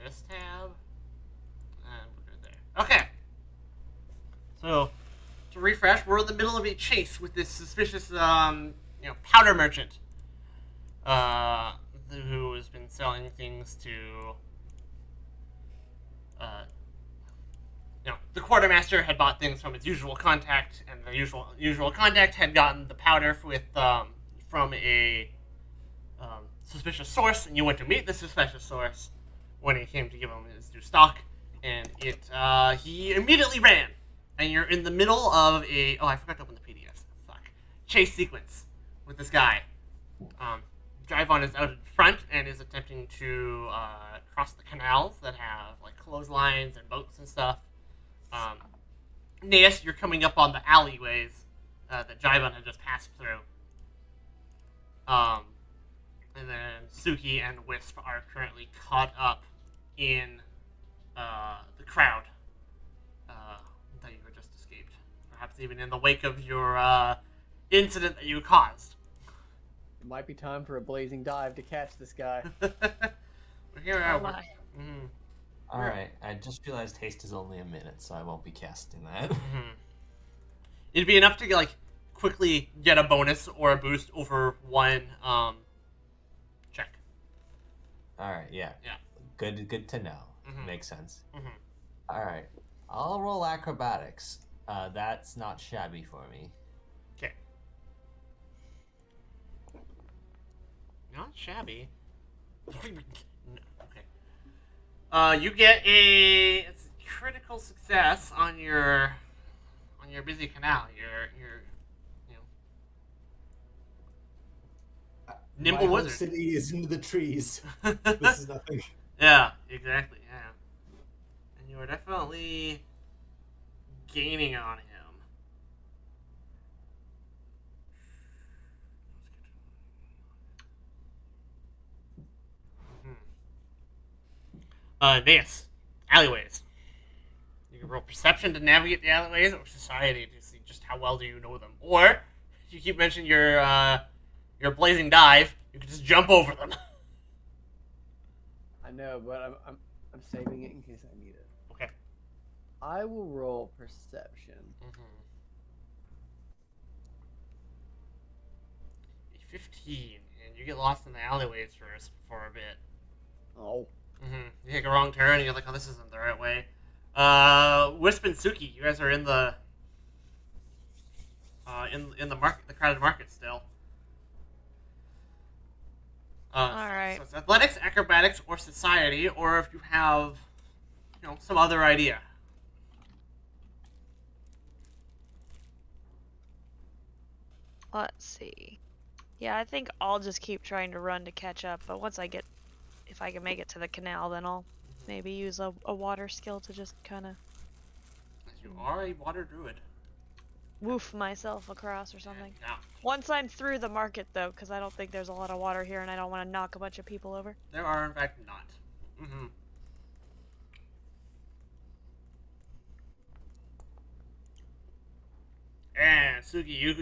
this tab. And we'll go there. Okay. So, to refresh, we're in the middle of a chase with this suspicious, powder merchant. Uh, who has been selling things to, uh, the quartermaster had bought things from his usual contact, and the usual contact had gotten the powder from a suspicious source, and you went to meet the suspicious source when he came to give him his new stock, and he immediately ran, and you're in the middle of I forgot to open the PDF. Fuck. Chase sequence with this guy. Drivon is out in front and is attempting to cross the canals that have like clotheslines and boats and stuff. Naeus, you're coming up on the alleyways that Drivon had just passed through. And then Suki and Wisp are currently caught up in the crowd that you had just escaped. Perhaps even in the wake of your incident that you caused. It might be time for a blazing dive to catch this guy. Here we are. Mm-hmm. Alright, I just realized haste is only a minute, so I won't be casting that. Mm-hmm. It'd be enough to quickly get a bonus or a boost over one check. Alright, yeah. Yeah. Good to know. Mm-hmm. Makes sense. Mm-hmm. Alright, I'll roll acrobatics. That's not shabby for me. Okay. Not shabby. Okay. You get a critical success on your busy canal. Your nimble My whole wizard. city is into the trees. This is nothing. Yeah, exactly. Yeah, and you are definitely gaining on him. Naeus, alleyways. You can roll perception to navigate the alleyways, or society to see just how well do you know them. Or if you keep mentioning your blazing dive, you can just jump over them. I know, but I'm saving it in case I need it. Okay. I will roll perception. 15, and you get lost in the alleyways for a bit. Oh. You take a wrong turn, and you're like, "Oh, this isn't the right way." Wisp and Suki, you guys are in the in the market, the crowded market still. All right. So it's athletics, acrobatics, or society, or if you have, some other idea. Let's see. Yeah, I think I'll just keep trying to run to catch up, but if I can make it to the canal, then I'll maybe use a water skill to just kind of... You are a water druid. Woof myself across or something. Yeah. Once I'm through the market, though, because I don't think there's a lot of water here, and I don't want to knock a bunch of people over. There are, in fact, not. And Suki, you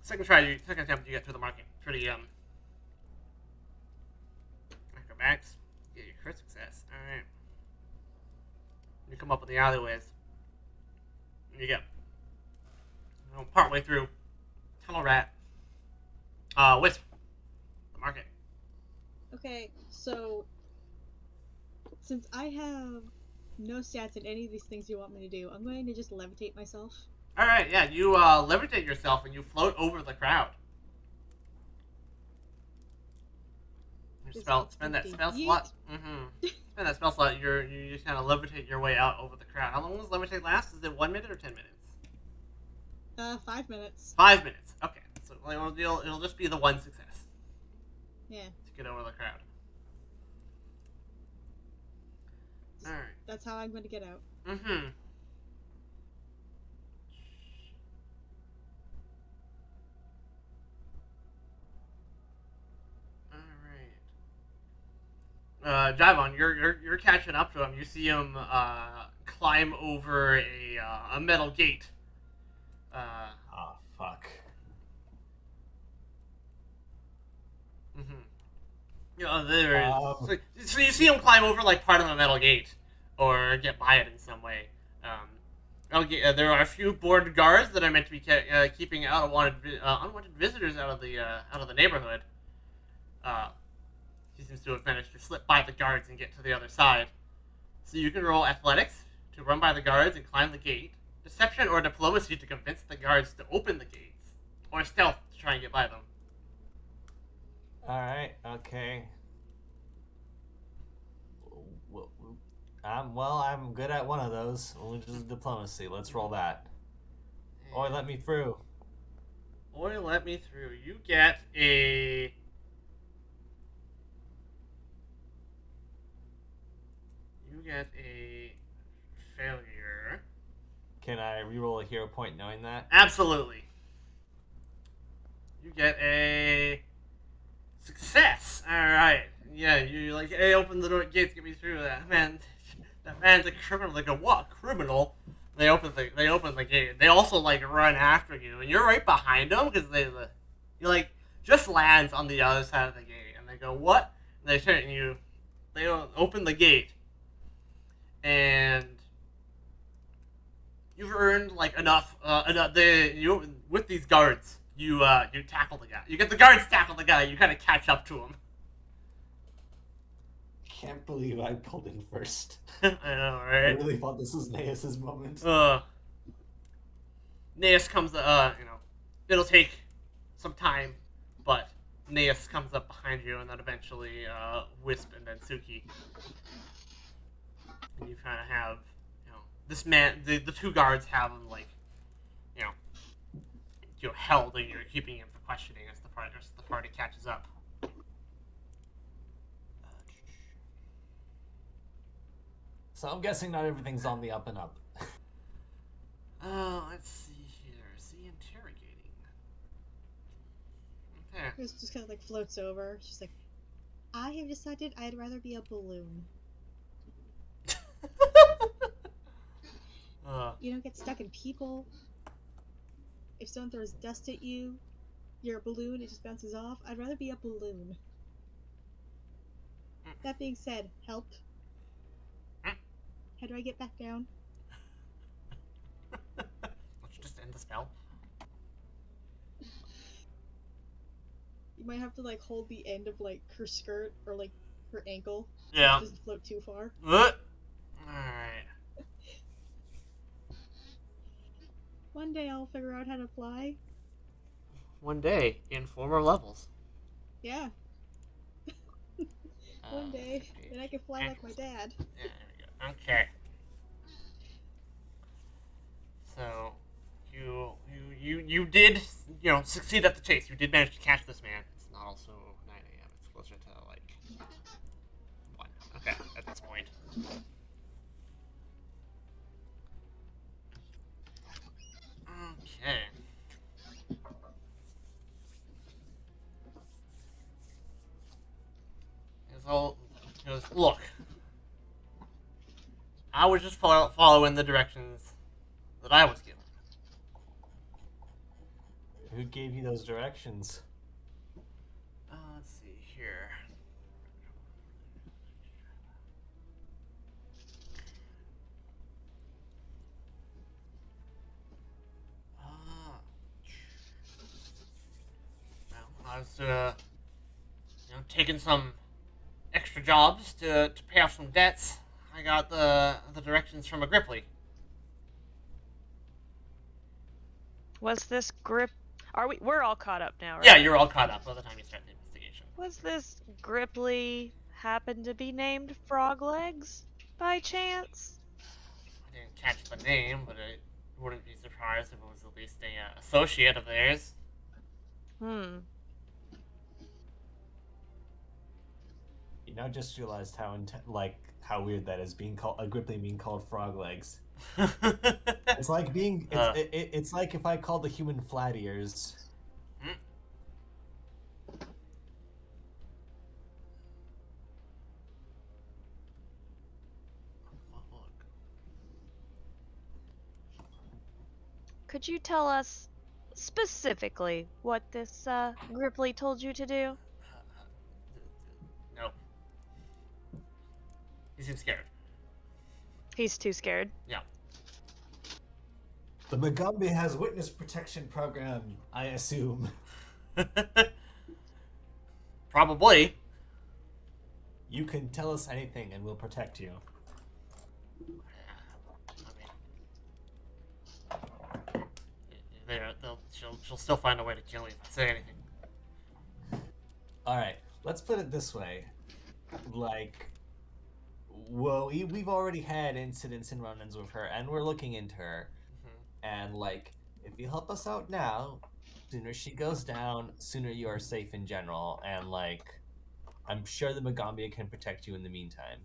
second attempt you get through the market. Pretty acrobatics. Get your crit success. All right. You come up in the alleyways. And you get partway through. Tunnel rat. Wisp. The market. Okay, so since I have no stats in any of these things you want me to do, I'm going to just levitate myself. All right, yeah, you levitate yourself and you float over the crowd. Spend that spell slot. Spend that spell slot. You just kind of levitate your way out over the crowd. How long does levitate last? Is it 1 minute or 10 minutes? 5 minutes. 5 minutes. Okay, so it'll just be the one success. Yeah. To get over the crowd. All right. That's how I'm going to get out. Javon, you're catching up to him. You see him climb over a metal gate. Oh, fuck. Um, so you see him climb over like part of a metal gate, or get by it in some way. There are a few board guards that are meant to be keeping unwanted visitors out of the neighborhood. He seems to have managed to slip by the guards and get to the other side. So you can roll athletics to run by the guards and climb the gate, deception or diplomacy to convince the guards to open the gates, or stealth to try and get by them. All right. Okay. Well, I'm good at one of those. Which is diplomacy. Let's roll that. Or let me through. Or let me through. You get a. You get a failure. Can I reroll a hero point knowing that? Absolutely. You get a success. All right. Yeah, you like, hey, open the door, gates, get me through. That man's a criminal. Like a what? Criminal. They open the gate. They also like run after you, and you're right behind them because you like just lands on the other side of the gate, and they go what? And they turn and you. They open the gate, and you've earned like enough. With these guards, you tackle the guy. You get the guards tackle the guy. You kind of catch up to him. can't believe I pulled in first. I know, I right? really thought this was Naeus' moment. Naeus comes. It'll take some time, but Naeus comes up behind you, and then eventually Wisp and then Suki. And you kind of have, this man. The two guards have him like, held, and you're keeping him for questioning as the party catches up. So I'm guessing not everything's on the up and up. Let's see here. See, interrogating. Okay. It just kind of like floats over. She's like, I have decided I'd rather be a balloon. You don't get stuck in people. If someone throws dust at you, you're a balloon, it just bounces off. I'd rather be a balloon. That being said, help. How do I get back down? Let's just end the spell. You might have to like hold the end of like her skirt or like her ankle. Yeah. It doesn't float too far. Alright. One day I'll figure out how to fly. One day, in 4 more levels. Yeah. One day. Then I can fly like my dad. Yeah, there we go. Okay. So, you did, succeed at the chase. You did manage to catch this man. It's not also 9 a.m. It's closer to, like, 1. Okay, at this point. Okay. He goes, look. I was just following the directions that I was given. Who gave you those directions? Let's see here. I was, taking some extra jobs to pay off some debts. I got the directions from a Gripply. Was this grip? We're all caught up now, right? Yeah, you're all caught up by the time you start the investigation. Was this Gripply happen to be named Froglegs by chance? I didn't catch the name, but I wouldn't be surprised if it was at least a associate of theirs. You know, just realized how weird that is, being called a Gripply being called frog legs. It's like being it's like if I called the human flat ears. Could you tell us specifically what this Gripply told you to do? He seems scared. He's too scared. Yeah. The Mugambi has witness protection program, I assume. Probably. You can tell us anything and we'll protect you. She'll still find a way to kill me if I say anything. Alright, let's put it this way. Like, well, we've already had incidents and run-ins with her, and we're looking into her. And, like, if you help us out now, sooner she goes down, sooner you are safe in general. And, like, I'm sure the Magambia can protect you in the meantime.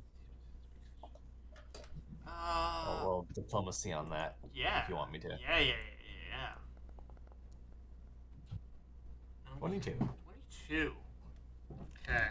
I'll roll diplomacy on that. Yeah. If you want me to. Yeah. 22. 22. Okay.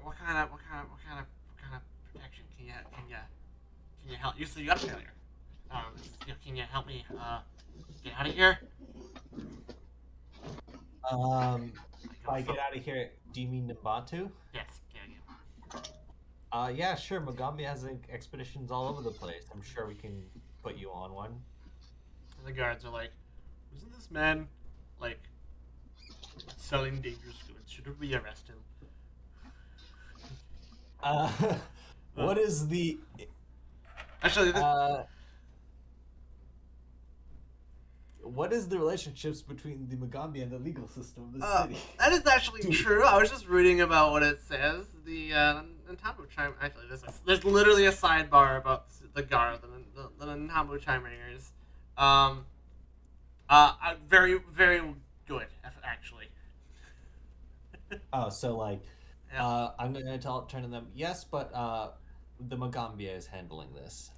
What kind of protection can you help? You said you got a failure. Can you help me get out of here? If I get out of here, do you mean Nabatu? Yes. Yeah, sure. Mugambi has expeditions all over the place. I'm sure we can put you on one. And the guards are like, "Isn't this man like selling dangerous goods? Should we arrest him?" What is the? Actually, what is the relationships between the Mugambi and the legal system of this city? that is actually true. I was just reading about what it says. The Ntamu Chime. Actually, there's literally a sidebar about the Gar, the Ntamu Chime Ringers. Very, very good, actually. Oh, so like, Yeah. I'm gonna turn to them. Yes, but the Magambia is handling this,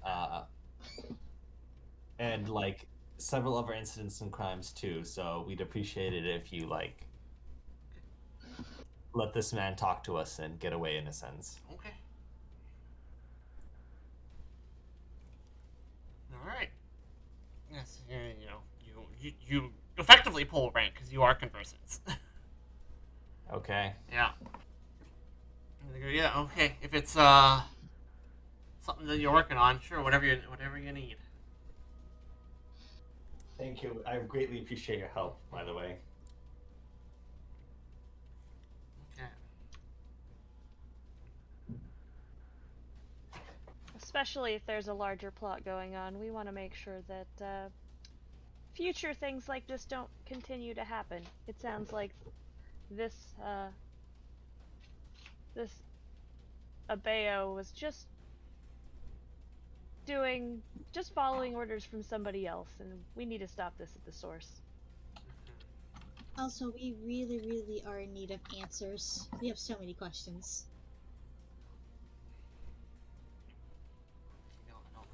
and like several other incidents and crimes too. So we'd appreciate it if you like let this man talk to us and get away in a sense. Okay. All right. Yes, you effectively pull rank because you are conversants. Okay. Yeah. And they go, yeah, okay. If it's something that you're working on, sure, whatever you need. Thank you. I greatly appreciate your help, by the way. Okay. Especially if there's a larger plot going on, we want to make sure that future things like this don't continue to happen. It sounds like this Abeo was just following orders from somebody else, and we need to stop this at the source. Also, we really, really are in need of answers. We have so many questions. No, I don't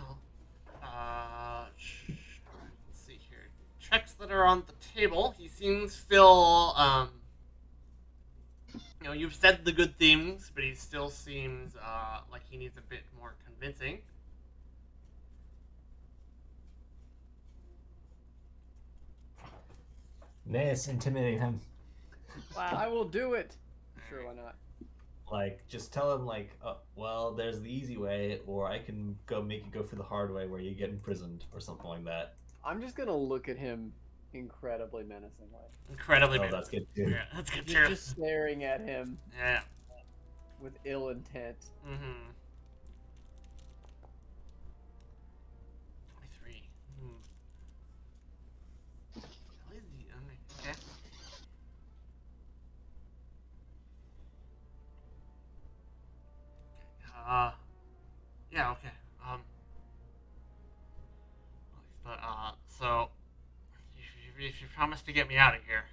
know. Well, let's see here. Checks that are on the table. He seems still, you've said the good things, but he still seems like he needs a bit more convincing. Naeus, intimidate him. Wow. I will do it. Sure, why not? Like, just tell him, like, well, there's the easy way, or I can make you go for the hard way where you get imprisoned, or something like that. I'm just gonna look at him incredibly menacingly. Incredibly Oh, bad. that's good too. Yeah, that's good too. Just staring at him Yeah. with ill intent. Mm-hmm. 23. Okay. Yeah, okay. But, so, if you promise to get me out of here,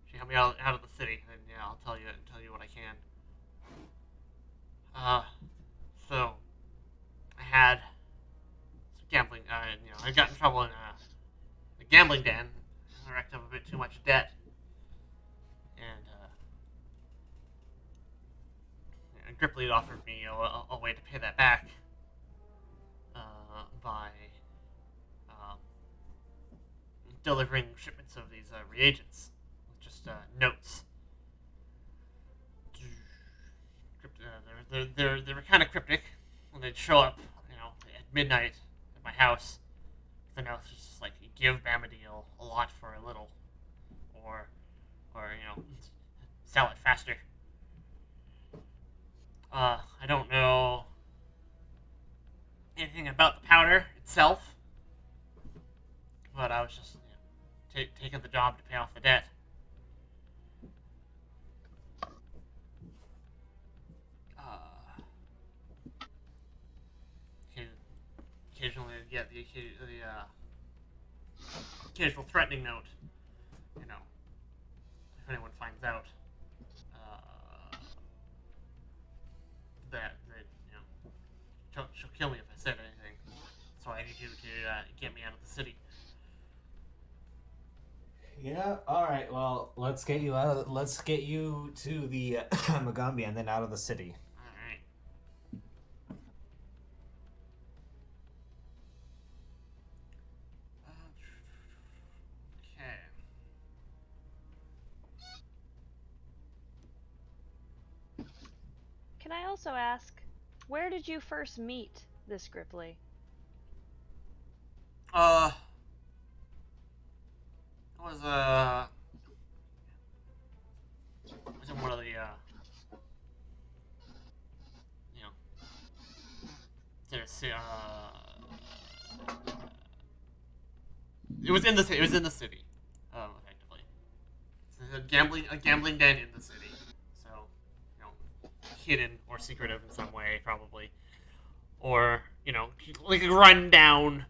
if you help me out of the city, then yeah, I'll tell you what I can. So, had some gambling. I got in trouble in a gambling den. I racked up a bit too much debt, and Gripply had offered me a way to pay that back by delivering shipments of these reagents with just notes. They were kind of cryptic when they'd show up, at midnight at my house. The notes just like, give Bamadil a lot for a little, or sell it faster. I don't know anything about the powder itself, but I was just taking the job to pay off the debt. Occasionally I'd get the occasional threatening note, if anyone finds out that she'll kill me if I said anything. So I need you to get me out of the city. Yeah. All right. Well, let's get you out. Let's get you to the Magambi and then out of the city. All right. Okay. Can I also ask, where did you first meet this Gripply? Was in one of the there's it was in the city. It was in the city, effectively. It's a gambling den in the city. So, hidden or secretive in some way, probably, or like a rundown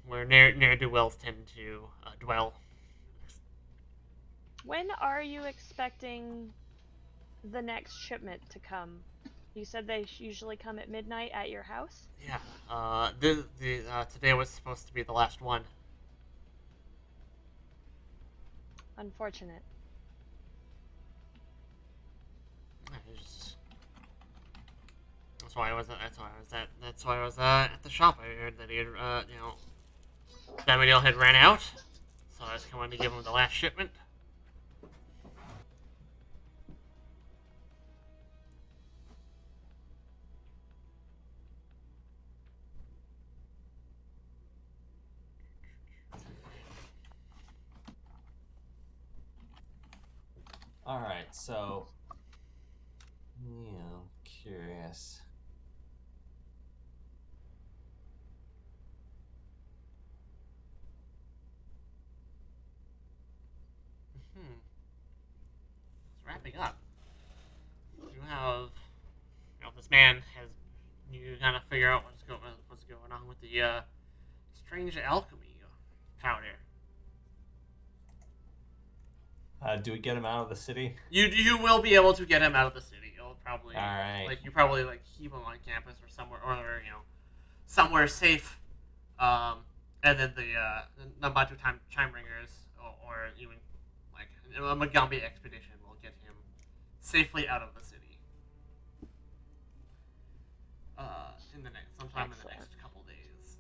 where ne'er-do-wells tend to dwell. When are you expecting the next shipment to come? You said they usually come at midnight at your house? Yeah. Today was supposed to be the last one. Unfortunate. That's why I was. That's why I was at the shop. I heard that he had, Samuel had ran out, so I was coming to give him the last shipment. All right. So, curious. It's wrapping up. You have, this man has. You kind of figure out what's going on with the strange alchemy powder. Do we get him out of the city? You will be able to get him out of the city. You'll probably All right. you probably keep him on campus or somewhere somewhere safe. And then the Nambatu chime ringers or even a Magambi expedition will get him safely out of the city. Sometime in the next couple days.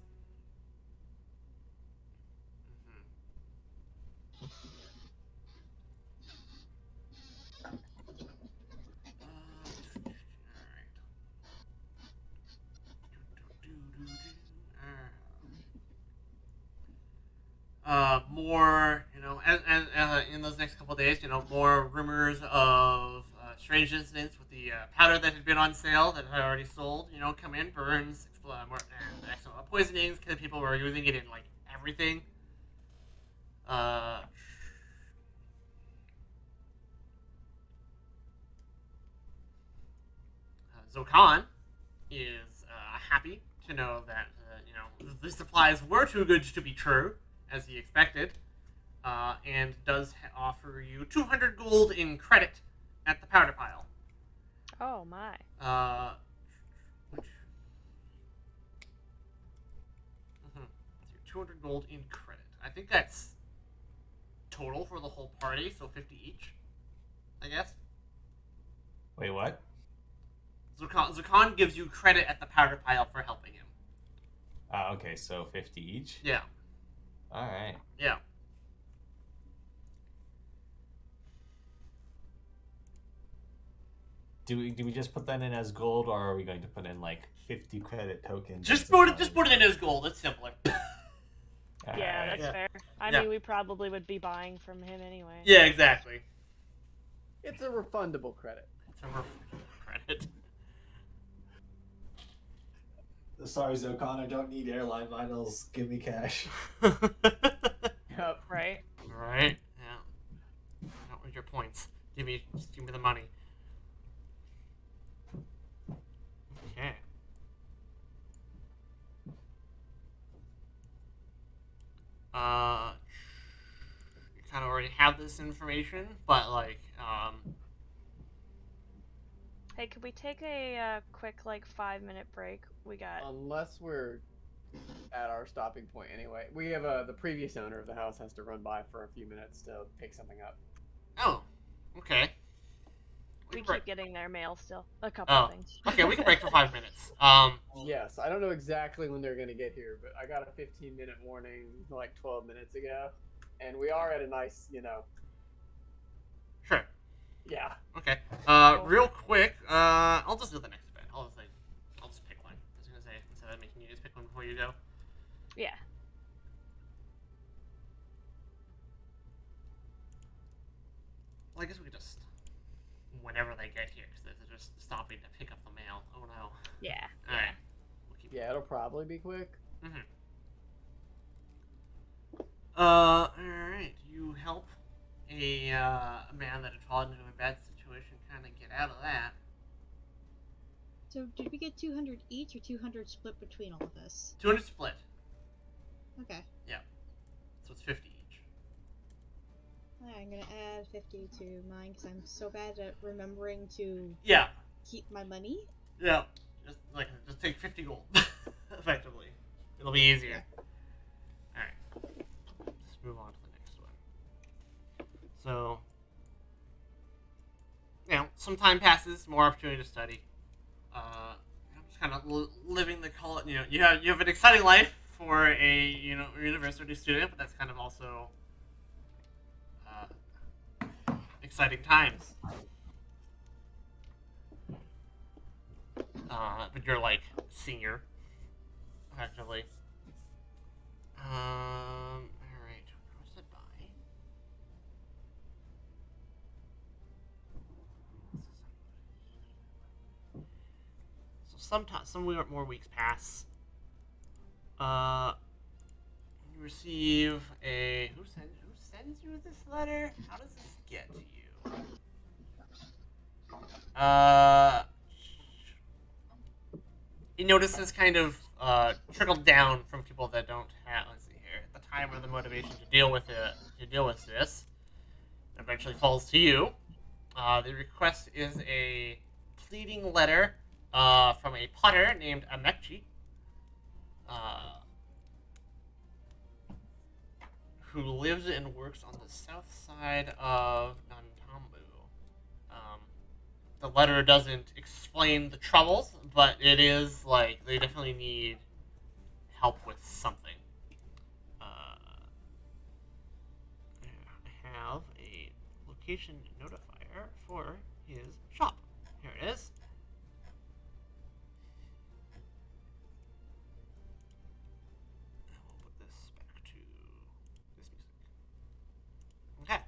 More, in those next couple of days, more rumors of strange incidents with the powder that had been on sale that had already sold, come in, burns, accidental poisonings, because people were using it in, everything. Zokan is happy to know that, the supplies were too good to be true, as he expected, and does offer you 200 gold in credit at the powder pile. Oh my. Which, 200 gold in credit. I think that's total for the whole party, so 50 each, I guess. Wait, what? Zukan gives you credit at the powder pile for helping him. Okay, so 50 each? Yeah. Alright. Yeah. Do we just put that in as gold, or are we going to put in like 50 credit tokens? Just put it in as gold. It's simpler. Yeah, that's Yeah. fair. I Yeah. mean, we probably would be buying from him anyway. Yeah, exactly. It's a refundable credit. It's a credit. Sorry, Zokan, I don't need airline miles. Give me cash. Yep. Right? Right? Yeah. I don't need your points. Just give me the money. Okay. You kind of already have this information, but like, Hey, could we take a quick, like, 5-minute break? We got. Unless we're at our stopping point anyway. We have the previous owner of the house has to run by for a few minutes to pick something up. oh, okay. We break. keep getting their mail still. A couple Oh, things. okay. We can break for 5 minutes. Yes, I don't know exactly when they're gonna get here, but I got a 15-minute warning like 12 minutes ago, and we are at a nice, Sure. yeah. Okay. Real quick. I'll just do the next event. I'll just pick one. I was gonna say instead of making you just pick one before you go. Yeah. Well, I guess we could just whenever they get here, because they're just stopping to pick up the mail. Oh no. Yeah. All right. We'll keep Yeah, it'll probably be quick. Mm-hmm. All right. You help a man that had fallen into a bad situation kind of get out of that. So did we get 200 each or 200 split between all of us? 200 split, Okay. so it's 50 each. Alright, I'm gonna add 50 to mine because I'm so bad at remembering to Yeah. keep my money. Yeah. Just take 50 gold, effectively. It'll be easier. All right. Let's move on to the next one. So, some time passes, more opportunity to study. Just kind of living the college. You have an exciting life for a university student, but that's kind of also exciting times. But you're like senior, effectively. All right. What's it by? So sometimes some more weeks pass. You receive a who sends you this letter? How does this get to you? You notice this kind of trickled down from people that don't have, let's see here, at the time or the motivation to deal with this. It eventually falls to you. The request is a pleading letter from a potter named Amekchi, who lives and works on the south side of Nantambu. The letter doesn't explain the troubles, but it is like they definitely need help with something. I have a location notifier for his shop. Here it is. And we'll put this back to this music. Okay.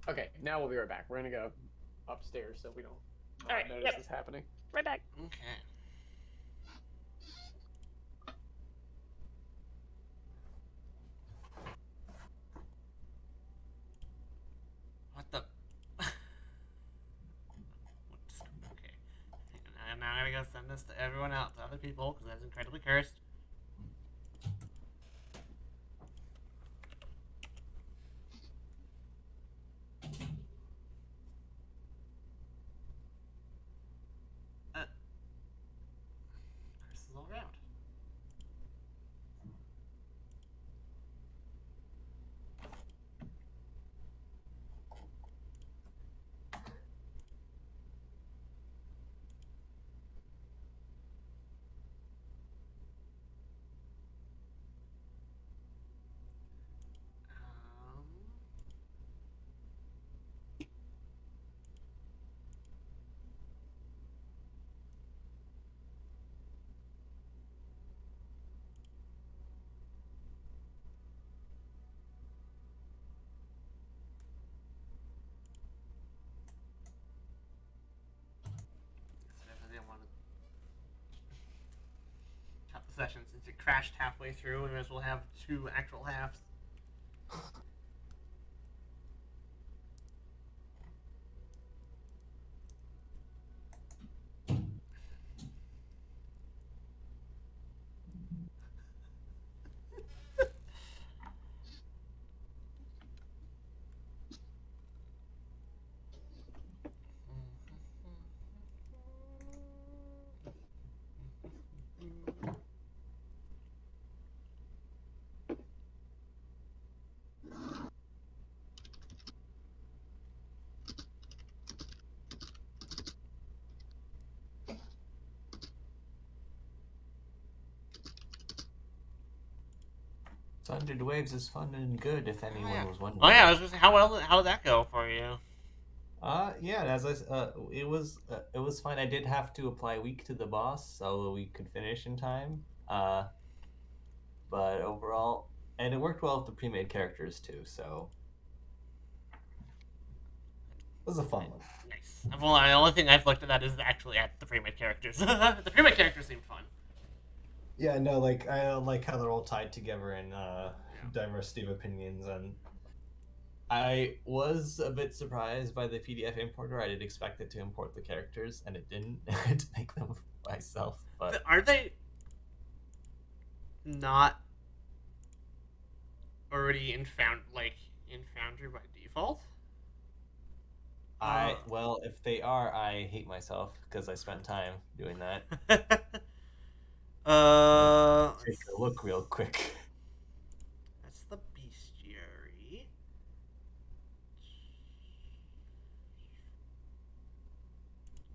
Okay, now we'll be right back. We're gonna go upstairs so we don't Alright, notice yep. this happening. Right back. Okay. What the? Okay. Now I gotta gotta send this to everyone else, to other people, because that's incredibly cursed. Curses all around. I didn't want to cut the session since it crashed halfway through. We might as well have 2 actual halves. Sundered Waves is fun and good, if anyone was wondering. Oh yeah, I was just how did that go for you? Yeah, it was fine. I did have to apply weak to the boss so we could finish in time. But overall, and it worked well with the pre-made characters too, so it was a fun one. Nice. Well, the only thing I've looked at that is actually at the pre-made characters. The pre-made characters seem fun. Yeah, no, like I like how they're all tied together in diversity of opinions, and I was a bit surprised by the PDF importer. I did expect it to import the characters, and it didn't. I had to make them myself. But Are they not already in Foundry by default? well, if they are, I hate myself because I spent time doing that. Take a look real quick. That's the bestiary.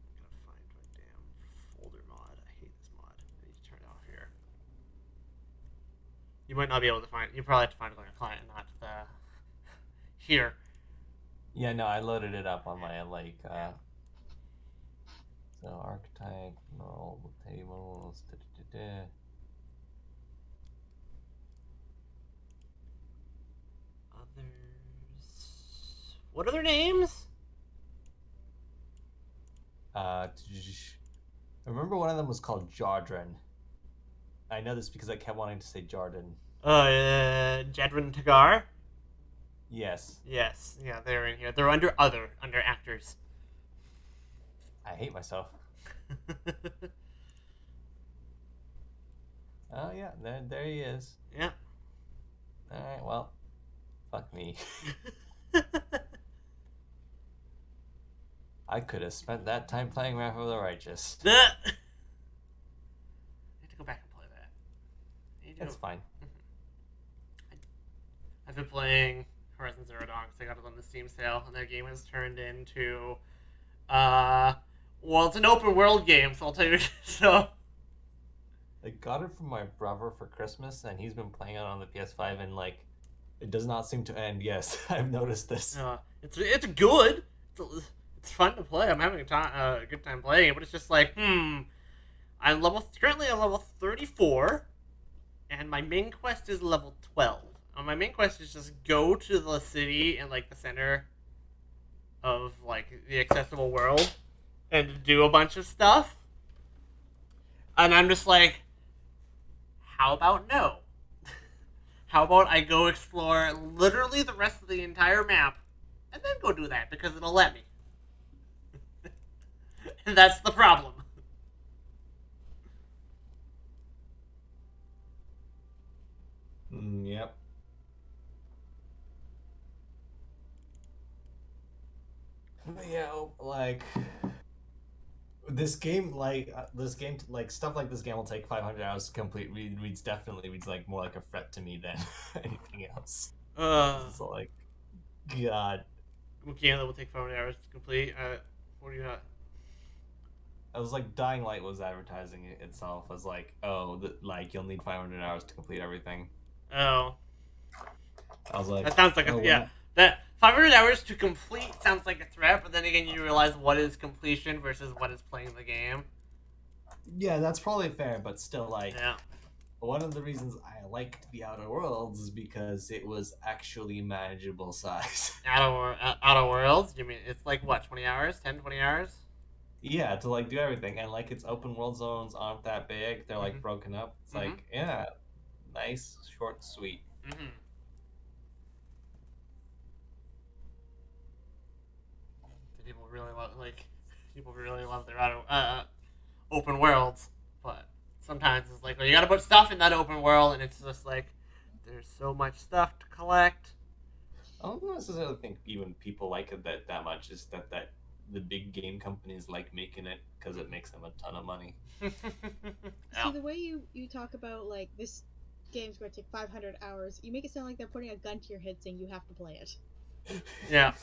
I'm gonna find my damn folder mod. I hate this mod. I need to turn it off here. You might not be able to find. You probably have to find it on your client, not here. Yeah, no, I loaded it up on my so archetype, all the tables. Others. What are their names? I remember one of them was called Jardrin. I know this because I kept wanting to say Jarden. Jedrin Tagar? Yes. Yes. Yeah, they're in here. They're under actors. I hate myself. Oh yeah, there he is. Yeah. Alright, well, fuck me. I could have spent that time playing Wrath of the Righteous. I need to go back and play that. It's fine. I've been playing Horizon Zero Dawn because I got it on the Steam sale, and their game has turned into, well, it's an open world game, so I'll tell you. So I got it from my brother for Christmas, and he's been playing it on the PS5, and it does not seem to end. Yes, I've noticed this. it's good. It's fun to play. I'm having a good time playing it, but it's just like, I'm currently at level 34, and my main quest is level 12. My main quest is just go to the city and the center of the accessible world and do a bunch of stuff. And I'm just like, how about no? How about I go explore literally the rest of the entire map and then go do that because it'll let me. And that's the problem. like this game like stuff like this game will take 500 hours to complete. Reads like more like a threat to me than anything else. It's like, God. What game that will take 400 hours to complete? What do you not? I was like, Dying Light was advertising it itself as like, oh, like you'll need 500 hours to complete everything. Oh, I was like, that sounds like oh, yeah. That 500 hours to complete sounds like a threat, but then again, you realize what is completion versus what is playing the game. Yeah, that's probably fair, but still, like, Yeah. one of the reasons I liked the Outer Worlds is because it was actually manageable size. Outer Worlds? You mean it's like what, 20 hours? 10, 20 hours? Yeah, to like do everything, and like its open world zones aren't that big. They're like broken up. It's like, yeah, nice, short, sweet. Mm-hmm. People really love their open worlds, but sometimes it's like, well, you gotta put stuff in that open world, and it's just like there's so much stuff to collect. I don't necessarily think even people like it that much. Is that the big game companies like making it because it makes them a ton of money. See, the way you talk about like this game's going to take 500 hours, you make it sound like they're putting a gun to your head saying you have to play it. Yeah.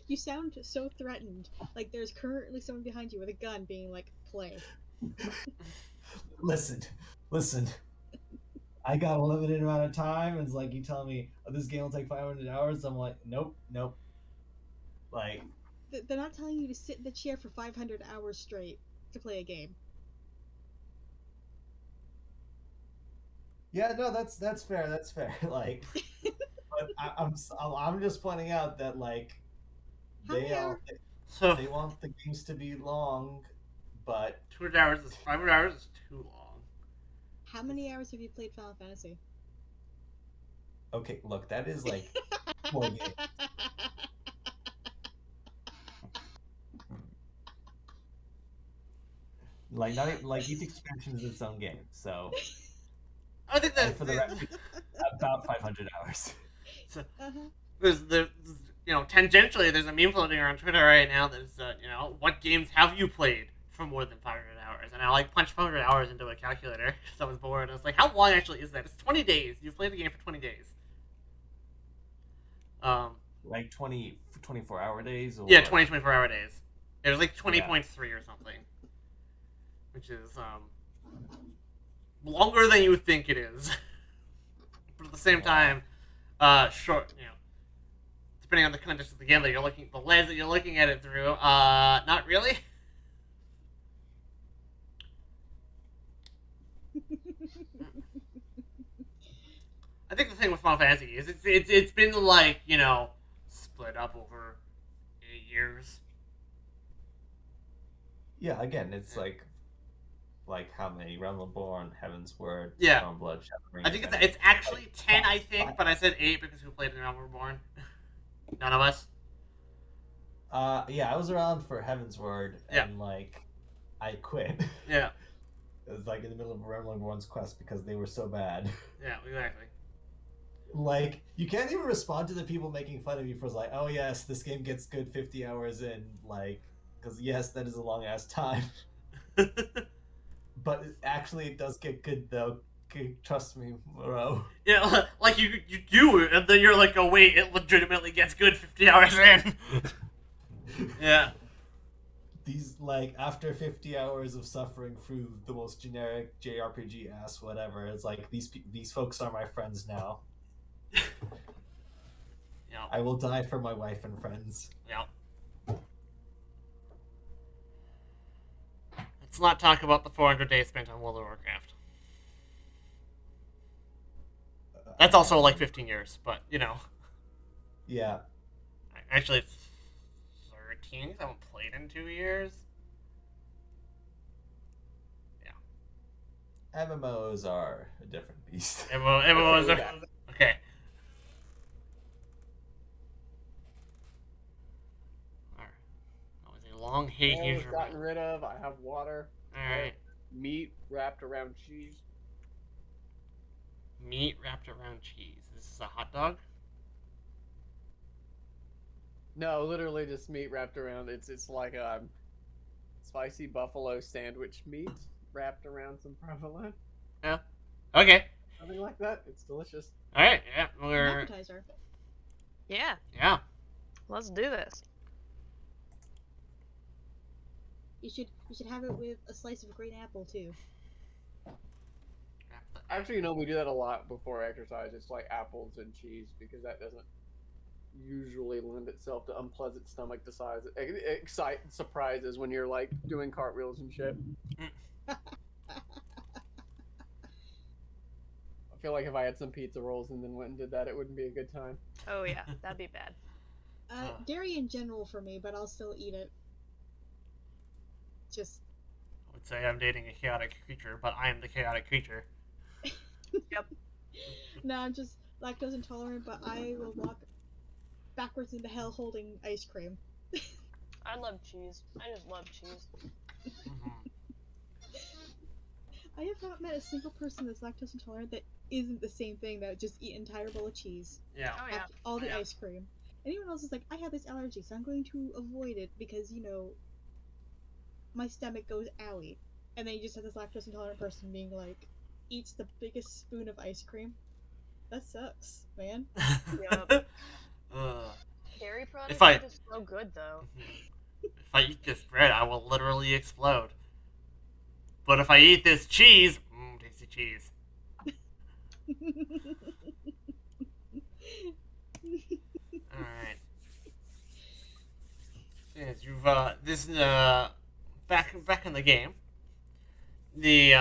You sound so threatened. Like there's currently someone behind you with a gun being like, play. Listen. I got a limited amount of time, and it's like you tell me, oh, this game will take 500 hours. I'm like, nope. Like, they're not telling you to sit in the chair for 500 hours straight to play a game. yeah, no, that's fair. That's fair. Like, but I'm just pointing out that like they want the games to be long, but 200 hours 500 hours is too long. How many hours have you played Final Fantasy? Okay, look, that is like 4 games. Like not like each expansion is its own game, so I think that for the rest, about 500 hours. So, there's tangentially there's a meme floating around Twitter right now that's what games have you played for more than 500 hours? And I like punched 500 hours into a calculator because I was bored. I was like, how long actually is that? It's 20 days. You've played the game for 20 days. Like 24-hour days? Or... Yeah, 24-hour days. It was like 20.3 or something. Which is longer than you think it is. But at the same time, short, depending on the context of the game the lens that you're looking at it through, not really. I think the thing with Final Fantasy is it's been like, split up over 8 years. Yeah, again, it's like how many? Realm Reborn, Heaven's Word, Yeah. Stormblood, Shadowbringers. I think it's actually 10, I think, but I said 8 because who played in Realm Reborn? None of us. Yeah, I was around for Heaven's Word, and like, I quit. Yeah. It was like in the middle of Realm Reborn's quest because they were so bad. Yeah, exactly. Like, you can't even respond to the people making fun of you for like, oh yes, this game gets good 50 hours in, like, because yes, that is a long ass time. But actually, it does get good though. Trust me, bro. Yeah, like you do it, and then you're like, oh wait, it legitimately gets good 50 hours in. Yeah. These, like, after 50 hours of suffering through the most generic JRPG ass whatever, it's like these folks are my friends now. Yeah. I will die for my wife and friends. Yeah. Let's not talk about the 400 days spent on World of Warcraft. That's also like 15 years, but Yeah. Actually, it's 13 because I haven't played in 2 years. Yeah. MMOs are a different beast. MMOs are... Okay. That was a long hate All user. gotten rid of. I have water. Alright. Meat wrapped around cheese. Meat wrapped around cheese. This is a hot dog? No, literally just meat wrapped around. It's like spicy buffalo sandwich meat wrapped around some provolone. Yeah. Okay. Something like that. It's delicious. All right. Yeah. An We're appetizer. Yeah, yeah. let's do this. You should have it with a slice of green apple too. Actually, we do that a lot before exercise. It's like apples and cheese because that doesn't usually lend itself to unpleasant stomach surprises when you're like doing cartwheels and shit. I feel like if I had some pizza rolls and then went and did that, it wouldn't be a good time. Oh yeah, that'd be bad. Dairy in general for me, but I'll still eat it. Just I would say I'm dating a chaotic creature, but I am the chaotic creature. Yep. no, I'm just lactose intolerant, but I will walk backwards into hell holding ice cream. I love cheese. I just love cheese. Mm-hmm. I have not met a single person that's lactose intolerant that isn't the same thing, that would just eat an entire bowl of cheese. Yeah. Oh yeah. After all the Yeah. ice cream. Anyone else is like, I have this allergy, so I'm going to avoid it because, my stomach goes owie. And then you just have this lactose intolerant person being like, eats the biggest spoon of ice cream. That sucks, man. Yep. uh, Dairy products If I- are just so good though. if I eat this bread, I will literally explode. But if I eat this cheese, tasty cheese. All right. Yes, you've this back in the game. The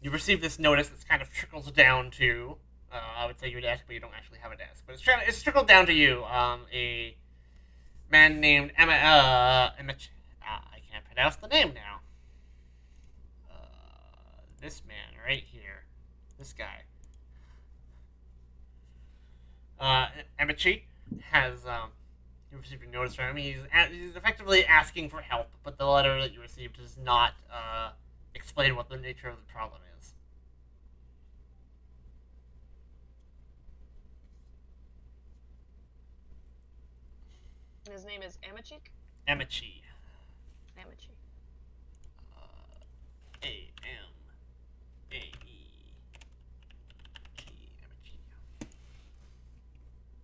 you receive this notice that's kind of trickles down to I would say your desk, but you don't actually have a desk. But it's trickled down to you. A man named Emma. I can't pronounce the name now. This man right here, this guy. Emichi has you received a notice from him. He's effectively asking for help, but the letter that you received does not explain what the nature of the problem is. His name is Amachik. Emichi. Amachik. Amae. Emichi.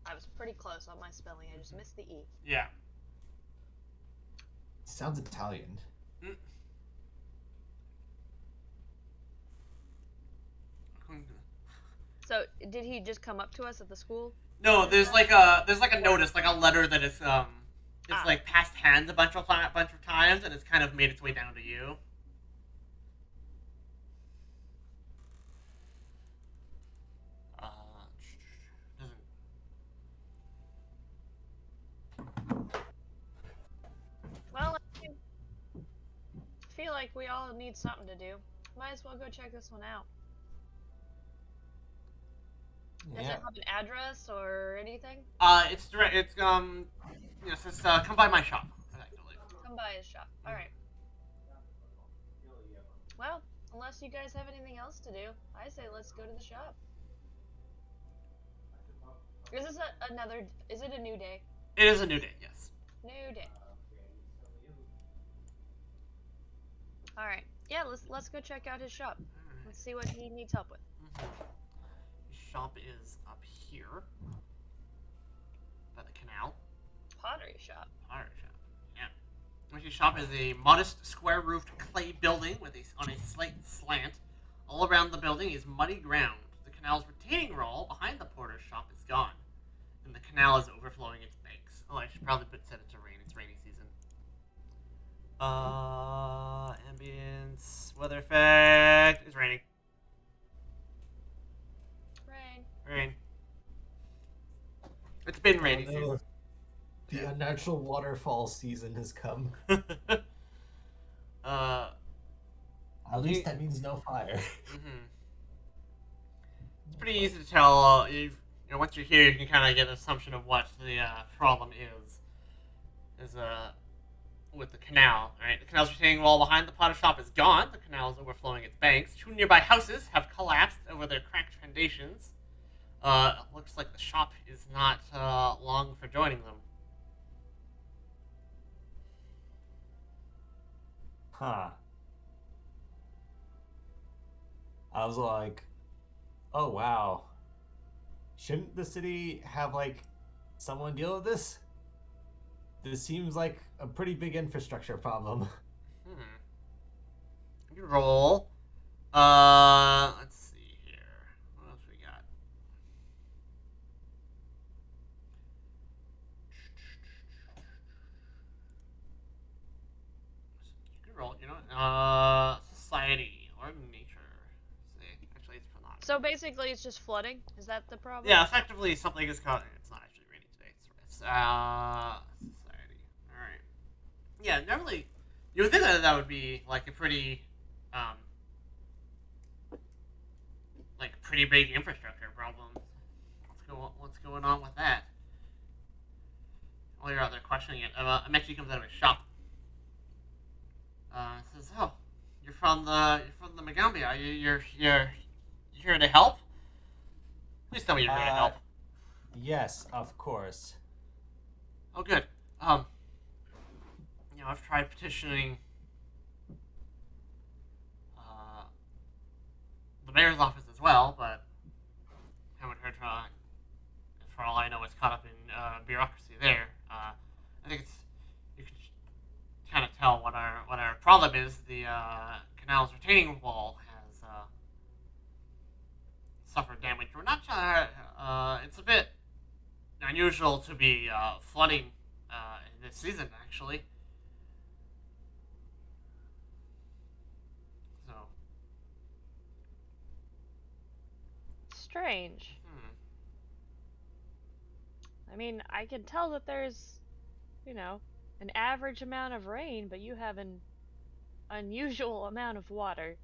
I was pretty close on my spelling. I just missed the E. Yeah. Sounds Italian. So did he just come up to us at the school? No, there's like a notice, like a letter that is it's like passed hands a bunch of times, and it's kind of made its way down to you. Doesn't. Well, I feel like we all need something to do. Might as well go check this one out. Does it Yeah. have an address or anything? It's direct. It's it says come by my shop. Effectively. Come by his shop. Alright. Well, unless you guys have anything else to do, I say let's go to the shop. Is this is it a new day? It is a new day. Yes. New day. Alright. Yeah, let's go check out his shop. Let's see what he needs help with. His shop is up here by the canal. Pottery shop. Pottery shop. Yeah. His shop is a modest, square-roofed clay building on a slight slant. All around the building is muddy ground. The canal's retaining wall behind the porter's shop is gone, and the canal is overflowing its banks. Oh, I should probably set it to rain. It's rainy season. Ambience, weather effect. It's raining. Rain. It's been rainy Oh, no. season. The unnatural waterfall season has come. At least that means no fire. It's pretty easy to tell. Once you're here, you can kind of get an assumption of what the problem is. With the canal. Right, the canal's retaining wall behind the potter shop is gone. The canal is overflowing its banks. 2 nearby houses have collapsed over their cracked foundations. Looks like the shop is not long for joining them. Huh. I was like, oh wow. Shouldn't the city have like someone deal with this? This seems like a pretty big infrastructure problem. Hmm. You can roll. Let's see here. What else we got? You can roll. You know, society or nature. Let's see, actually, it's not. So basically, it's just flooding. Is that the problem? Yeah, effectively, something is caught. It's not actually raining today. It's society. All right. Yeah, normally you would think that that would be like a pretty, um, like pretty big infrastructure problem. What's going on with that? While you're out there questioning it, Amechi comes out of his shop. Says, "Oh, you're from the Megambia. You're here to help? Please tell me you're here to help." Yes, of course. Oh, good. I've tried petitioning uh, the mayor's office as well, but haven't heard from. For all I know, it's caught up in bureaucracy there. I think you can kind of tell what our problem is. The canal's retaining wall has suffered damage. We're not sure. It's a bit unusual to be flooding in this season, actually. So, Strange. I mean, I can tell that there's, an average amount of rain, but you have an unusual amount of water.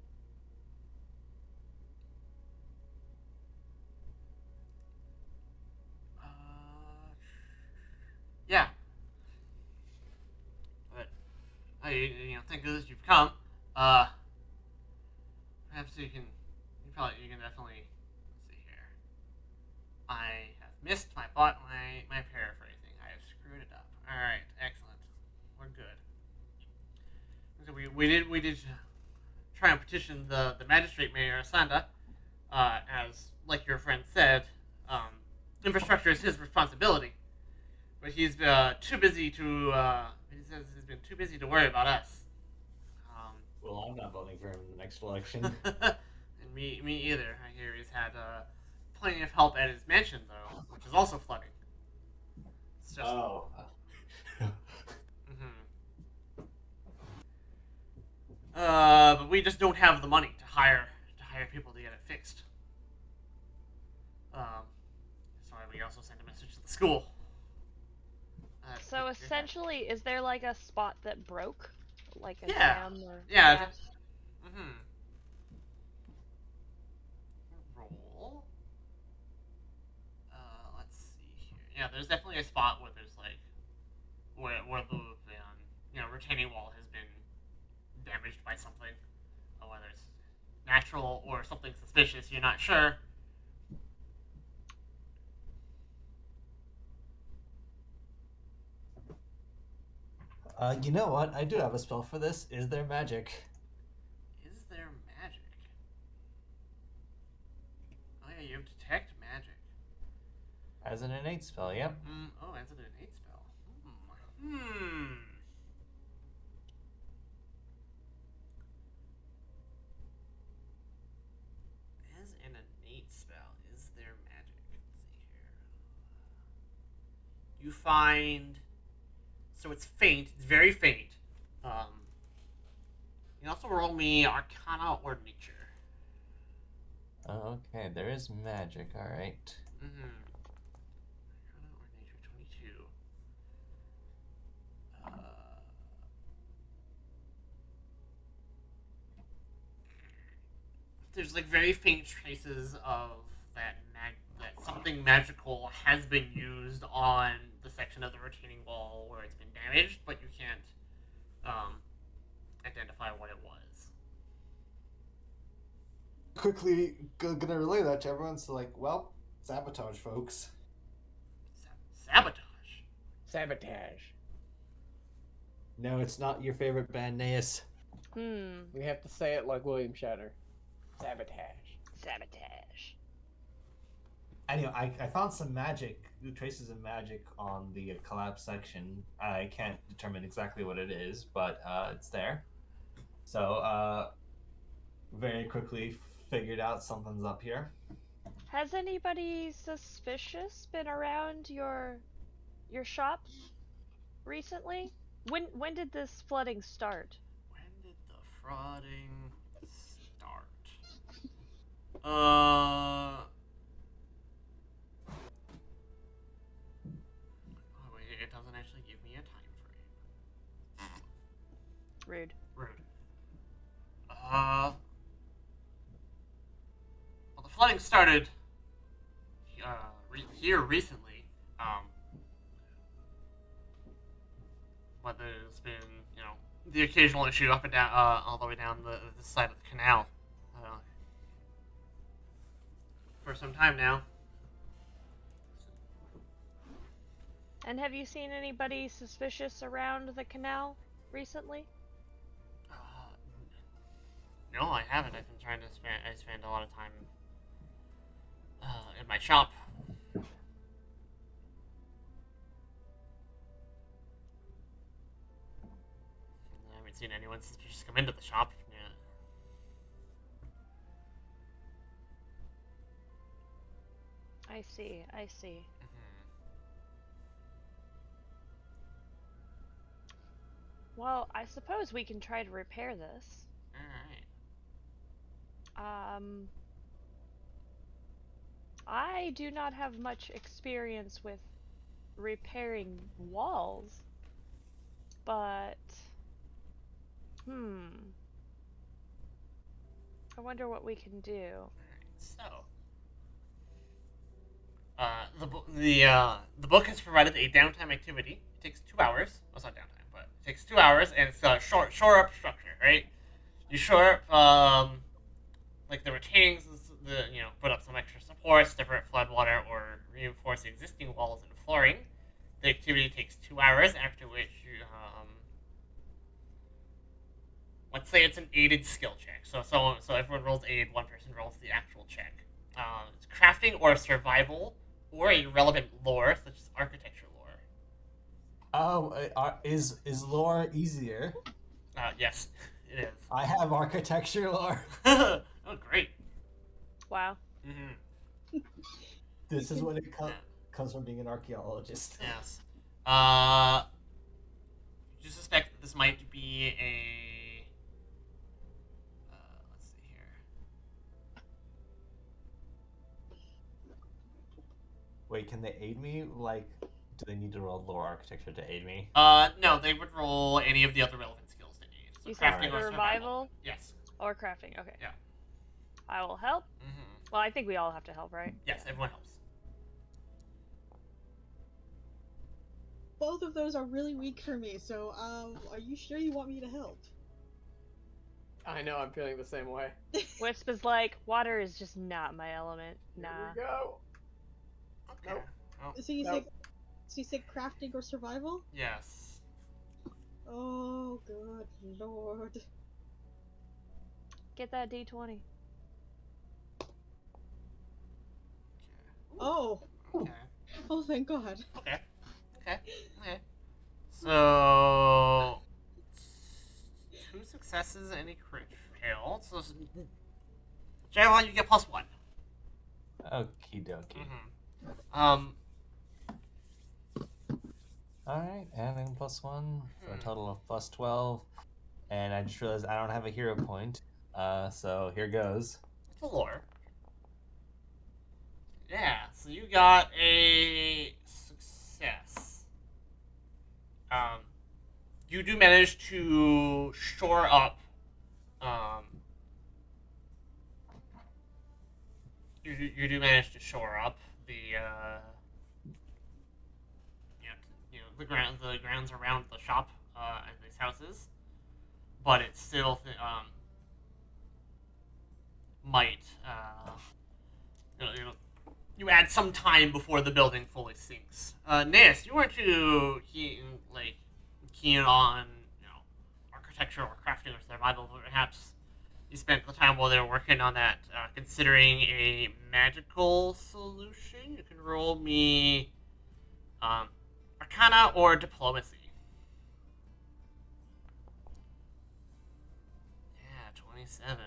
Yeah. But thank goodness you've come. Uh, Perhaps you can definitely. Let's see here. I have missed my paraphrasing. I have screwed it up. All right, excellent. We're good. So we did try and petition the magistrate mayor Asanda, as like your friend said, infrastructure is his responsibility, but he's too busy to. He says he's been too busy to worry about us. Um, Well, I'm not voting for him in the next election. and me either. I hear he's had plenty of help at his mansion though, which is also flooding. It's just. Oh. But we just don't have the money to hire people to get it fixed. So we also sent a message to the school. So essentially, is there like a spot that broke? Like a Yeah. dam or Yeah. gas? Roll. Let's see here. Yeah, there's definitely a spot where there's like where the retaining wall has been damaged by something, whether it's natural or something suspicious. You're not sure. You know what? I do have a spell for this. Is there magic? Is there magic? Oh yeah, you have detect magic. As an innate spell, yep. Oh, that's an innate spell. Hmm. As an innate spell, is there magic? Let's see here. You find. So it's faint. It's very faint. You can also roll me Arcana or Nature. Okay, there is magic, alright. Arcana or Nature 22. There's like very faint traces of that something magical has been used on the section of the retaining wall where it's been damaged, but you can't identify what it was. Quickly gonna relay that to everyone. So like, well, Sabotage, folks. Sabotage. Sabotage. No, it's not your favorite band, Naeus. We have to say it like William Shatner. Sabotage. Sabotage. Anyway, I found some magic, traces of magic on the collapse section. I can't determine exactly what it is, but it's there. So, very quickly figured out something's up here. Has anybody suspicious been around your shop recently? When did this flooding start? When did the frauding start? Oh, wait, it doesn't actually give me a time frame. Rude. Rude. Well, the flooding started here recently. But there's been, the occasional issue up and down, all the way down the side of the canal, for some time now. And have you seen anybody suspicious around the canal recently? No, I haven't. I've been trying to spend a lot of time in my shop. I haven't seen anyone just come into the shop. Yeah. I see. Well, I suppose we can try to repair this. Alright. I do not have much experience with repairing walls, but I wonder what we can do. So, the book has provided a downtime activity. It takes 2 hours. Well, it's not downtime, but it takes 2 hours, and it's a shore up structure, right? You shore up like the retainings, put up some extra supports, divert floodwater, or reinforce existing walls and flooring. The activity takes 2 hours, after which let's say it's an aided skill check. So everyone rolls aid, one person rolls the actual check. It's crafting or survival, or a relevant lore, such as architecture lore. Oh, is lore easier? Yes, it is. I have architecture lore. Oh, great. Wow. Mm-hmm. This is what it comes from being an archaeologist. Yes. You suspect that this might be a... let's see here. Wait, can they aid me? Like, do they need to roll lore architecture to aid me? No, they would roll any of the other relevant skills they need. So You said crafting or survival? Yes. Or crafting, okay. Yeah. I will help. Mm-hmm. Well, I think we all have to help, right? Yes, everyone helps. Both of those are really weak for me, so are you sure you want me to help? I know, I'm feeling the same way. Wisp is like, water is just not my element. Nah. Here we go. Okay. Nope. Oh, So you Nope. said crafting or survival? yes. Oh good lord. Get that D20. Oh. Okay. Oh thank god. Okay. So, 2 successes and a crit fail. So, Javelin, you get +1. Okie dokie. Mm-hmm. Alright, adding +1 for a total of +12. And I just realized I don't have a hero point. So here goes. It's a lore. Yeah, so you got a success. You do manage to shore up. You do manage to shore up the the grounds around the shop and these houses, but it still might you add some time before the building fully sinks. Nis, you weren't too keen on architecture or crafting or survival, but perhaps you spent the time while they were working on that considering a magical solution. You can roll me Arcana or Diplomacy. Yeah, 27.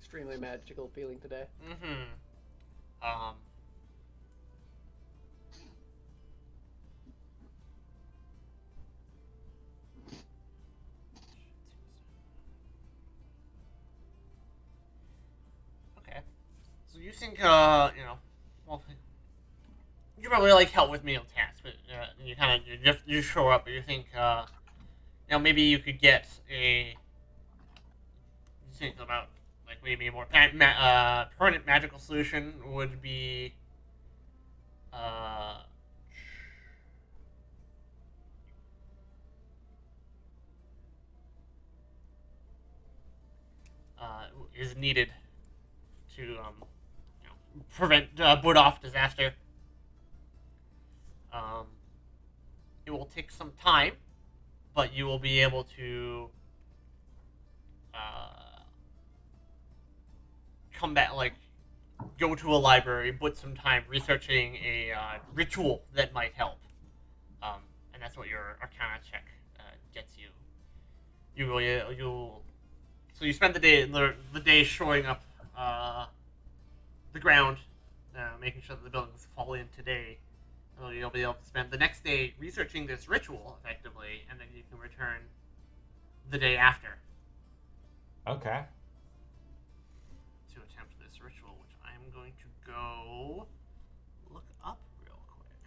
Extremely magical feeling today. Mm-hmm. Okay. So you think, well, you probably like help with meal tasks, but you kind of you show up, but you think, maybe you could get a. You think about like maybe a more permanent magical solution would be, uh, is needed to prevent put off disaster. Um, it will take some time, but you will be able to uh, come back, like go to a library, put some time researching a ritual that might help, and that's what your Arcana check gets you. You'll so you spend the day shoring up the ground, making sure that the buildings fall in today. So you'll be able to spend the next day researching this ritual effectively, and then you can return the day after Okay. to attempt this ritual, which I'm going to go look up real quick.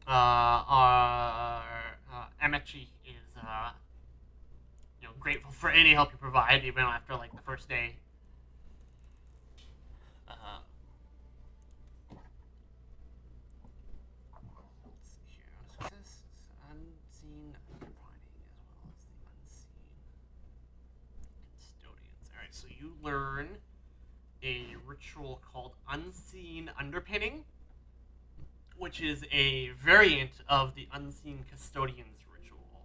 Our Amechi is grateful for any help you provide, even after like the first day. Let's see here. What is this? Unseen undermining as well as the unseen custodians. All right, so you learn a ritual called Unseen Underpinning, which is a variant of the Unseen Custodians ritual.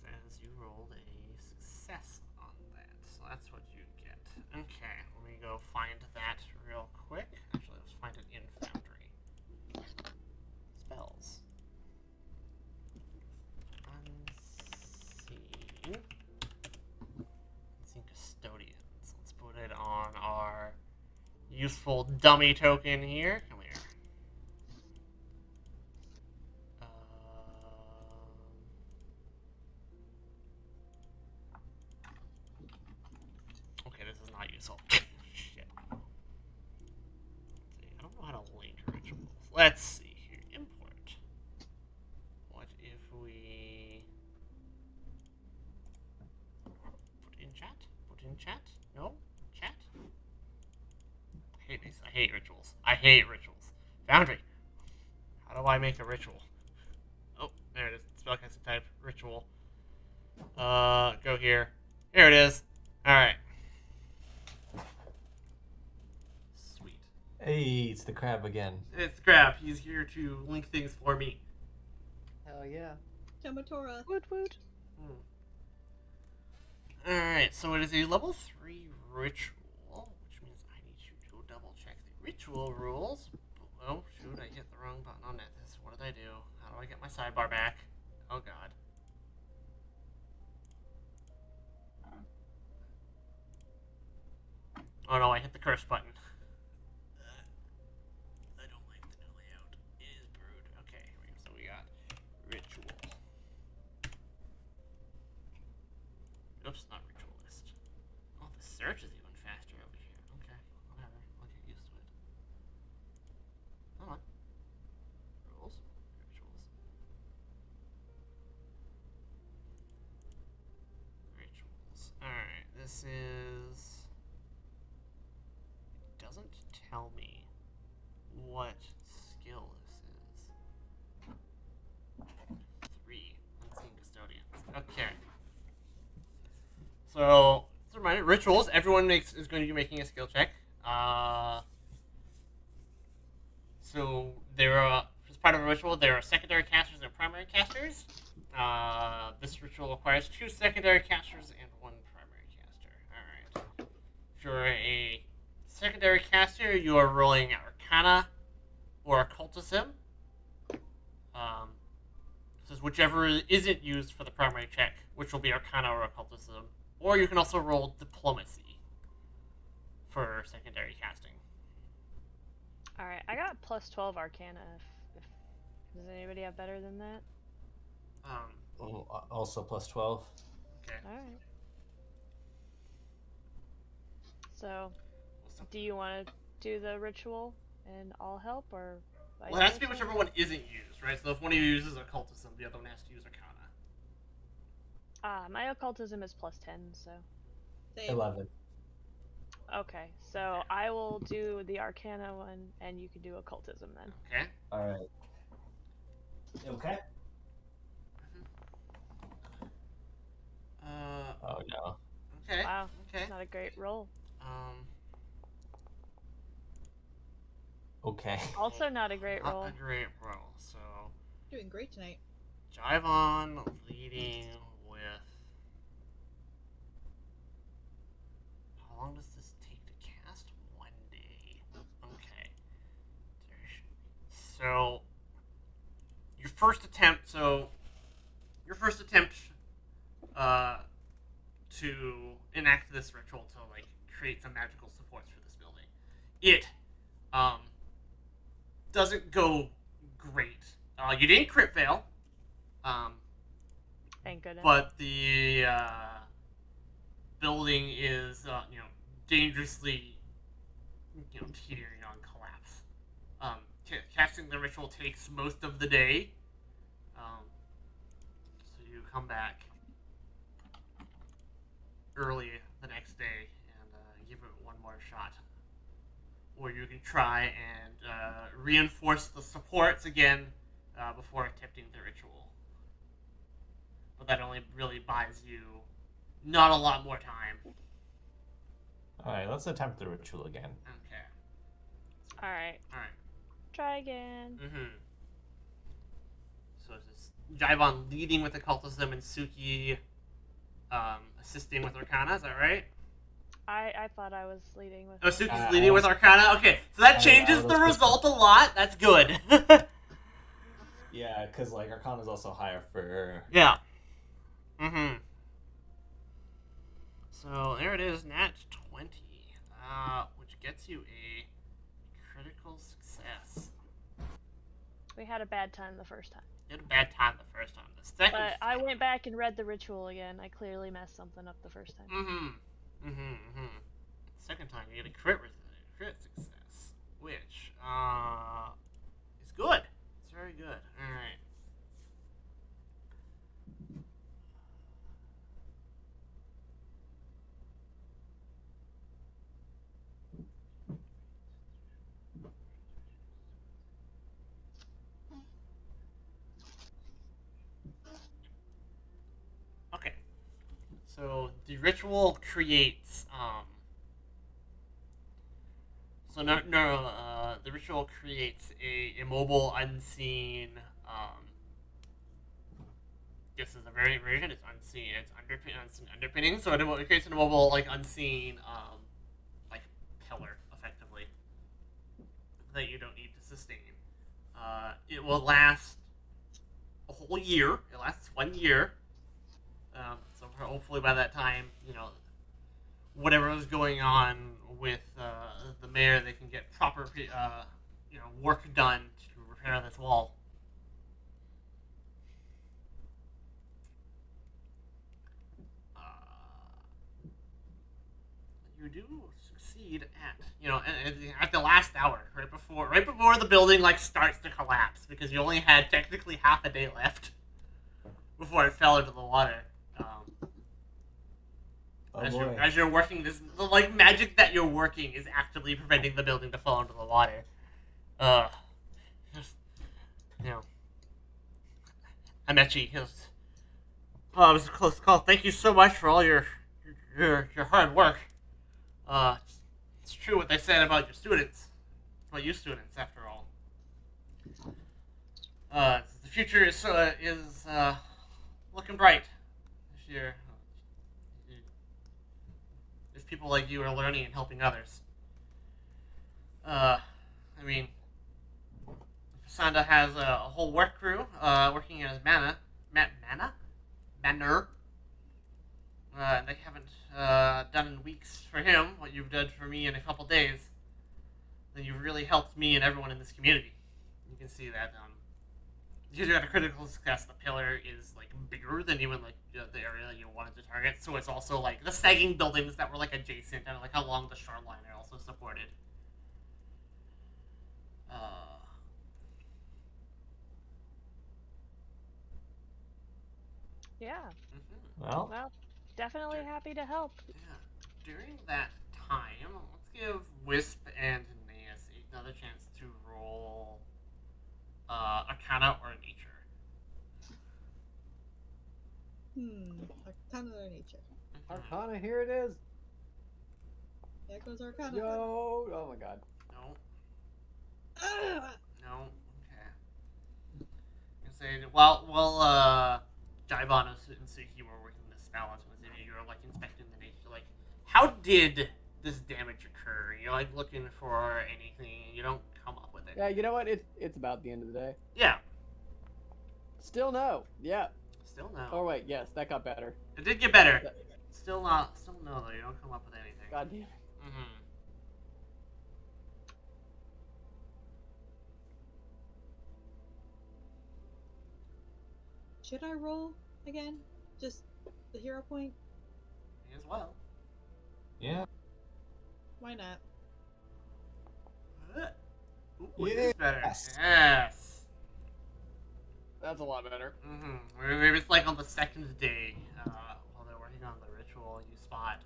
Says you rolled a success on that, so that's what you get. Okay, let me go find that real quick. Actually, let's find it in Foundry. Spells. Unseen Custodians. Let's put it on our useful dummy token here. Come here. Okay, this is not useful. Shit. Let's see. I don't know how to link rituals. Let's see here. Import. What if we put in chat? Put in chat? No? Chat? I hate these. I hate rituals. I hate rituals. Foundry. How do I make a ritual? Oh, there it is. Spellcasting type. Ritual. Go here. Here it is. Alright. Sweet. Hey, it's the crab again. It's Crab. He's here to link things for me. Hell yeah. Tamatora. Woot woot. Alright, so it is a level 3 ritual, which means I need you to double check the ritual rules. Oh, shoot, I hit the wrong button on this. What did I do? How do I get my sidebar back? Oh, God. Oh, no, I hit the curse button. I don't like the new layout. It is brewed. Okay, so we got ritual. Oops, not ritual list. Oh, the search is even faster over here. Okay, whatever. I'll get used to it. Hold on. Rules. Rituals. Rituals. Alright, this is... It doesn't tell me what skill this is. Okay. So, as a reminder, rituals. Everyone is going to be making a skill check. So there are, as part of a ritual, there are secondary casters and primary casters. This ritual requires 2 secondary casters and 1 primary caster. All right. If you're a secondary caster, you are rolling Arcana or Occultism. This is whichever isn't used for the primary check, which will be Arcana or Occultism. Or you can also roll Diplomacy for secondary casting. Alright, I got plus 12 Arcana. If does anybody have better than that? Also plus 12. Okay. Alright. So, do you want to do the ritual and I'll help, or vice Well, it has to be versa? whichever one isn't used, right? So if one of you uses Occultism, the other one has to use Arcana. My occultism is plus 10, so. Same. 11. Okay, so I will do the Arcana one, and you can do occultism then. Okay. All right. Okay. Oh no. Okay. Wow, Okay. not a great roll. Okay. Also not a great roll. Not a great roll. So, Doing great tonight. Jivon leading with. How long does this take to cast? 1 day. Okay. So, your first attempt. To enact this ritual to like create some magical supports for this building. It doesn't go great. You didn't crit fail. Thank goodness. But the building is dangerously teetering on collapse. Casting the ritual takes most of the day. So you come back early the next day and give it one more shot. Or you can try and reinforce the supports again before attempting the ritual. But that only really buys you not a lot more time. All right. Let's attempt the ritual again. Okay. Alright, Alright. try again. So it's Jivon leading with occultism and Suki assisting with Arcana, is that right? I thought I was leading with. Oh, Suki's leading with Arcana? Okay, so that changes the was- result a lot. That's good. Yeah, because like Arcana's also higher for. Yeah. So there it is, nat 20, which gets you a critical success. We had a bad time the first time. You had a bad time the first time. The second But I went back and read the ritual again. I clearly messed something up the first time. Second time you get a crit success, which is good. It's very good. All right. Okay. So the ritual creates the ritual creates a immobile, unseen. This is a very version. It's unseen. It's underpinning. So it creates an immobile, like unseen, like pillar, effectively, that you don't need to sustain. It will last a whole year. It lasts 1 year. So hopefully by that time, whatever is going on with the mayor, they can get proper, work done to repair this wall. You do succeed at the last hour, right before the building starts to collapse, because you only had technically half a day left before it fell into the water. As you're working this, the magic that you're working is actively preventing the building to fall into the water. Amechi, Oh, it was a close call. Thank you so much for all your hard work. It's true what they said about your students. About you students, after all. The future is looking bright this year. If people like you are learning and helping others. I mean, Sanda has a whole work crew working as manner. They haven't done in weeks for him what you've done for me in a couple days. Then you've really helped me and everyone in this community. You can see that because you're at a critical success, the pillar is like bigger than even like the area that you wanted to target. So it's also like the sagging buildings that were like adjacent and like along the shoreline are also supported. Yeah. Well, Well, definitely happy to help. Yeah. During that time, let's give Wisp and Naeus another chance to roll Arcana or Nature. Arcana or nature? Arcana, here it is. There goes Arcana. Yo, oh my god. No. Ah! No. Okay. You say while Jaivon and Suki were working this spell onto his enemy, you were like inspecting the nature. Like, how did this damage occur? You're like looking for anything, and you don't come up with it. Yeah, you know what? It's about the end of the day. Yeah. Still no. Yeah. Still no. Oh wait, yes, that got better. It did get better. Still not. Still no though. You don't come up with anything. God damn it. Mm-hmm. Should I roll again? Just the hero point? Me as well. yeah. Why not? Ooh, it is better. Yes. Yes. That's a lot better. Mm-hmm. Maybe it's like on the second day, while they're working on the ritual, you spot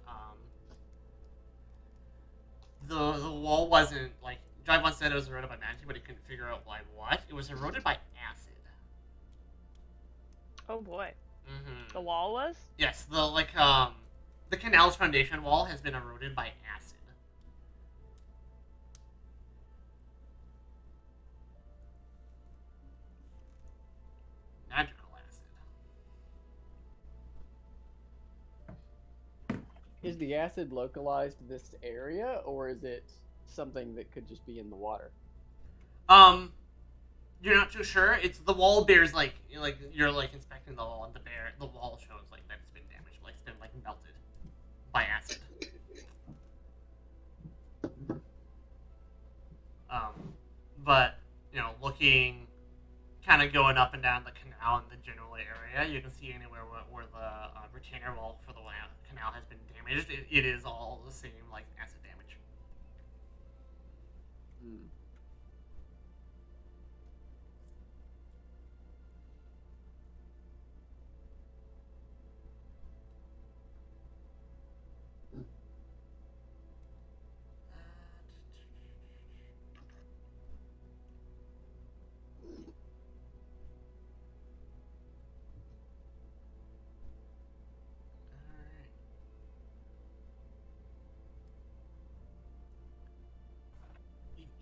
the wall wasn't like Jaivon said it was eroded by magic, but he couldn't figure out why what. It was eroded by acid. Oh boy. Mm-hmm. The wall was? Yes, the canal's foundation wall has been eroded by acid. Magical acid. Is the acid localized to this area, or is it something that could just be in the water? You're not too sure. It's the wall bears like you're like inspecting the wall, and the wall shows like that it's been damaged, like it's been like melted by acid. But you know, looking, kind of going up and down the canal in the general area, you can see anywhere where the retainer wall for the canal has been damaged. It is all the same like acid damage. Hmm.